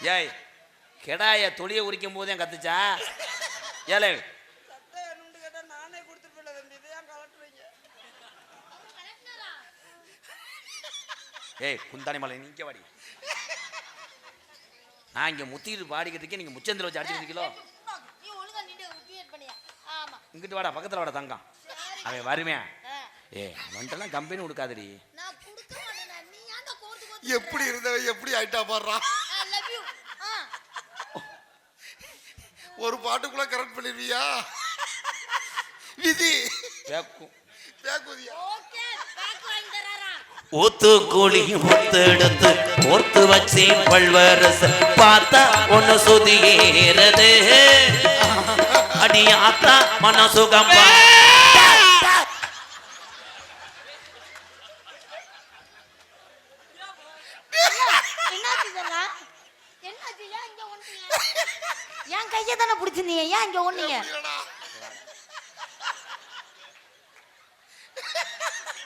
ஏய் கெடாய தொழிய உரிக்கும் போதே கத்துச்சா? ஏலே நானே கொடுத்துட்டு தம்பி இதை ஏன் கலட்டுறீங்க? ஏய் குந்தாணி மலை நீங்க வாடி. நான் இங்க முத்திட்டு பாடிக்கிட்டு இருக்கேன், நீங்க முச்சந்திர வச்சு அடிச்சுட்டு இருக்கீங்களோ? இங்கிட்டு வாடா, பக்கத்துல வாடா தங்கம். அவன் வருவேன். அவன்கிட்டலாம் கம்பெனி கொடுக்காதடி. எப்படி இருந்தவன் எப்படி ஆயிட்டா பாடுறான். ஒரு பாட்டுக்குள்ள கரெக்ட் பண்ணிருவியா? விதி ஊத்து கூலி முத்தெடுத்து கோர்த்து வச்சு பல்வரச பார்த்தா ஒன்னு சுதியேறது அடி ஆத்தா மனசுகம். என் கையை தானே பிடிச்சிருந்தீங்க, ஏன் இங்க ஒண்ணீங்க?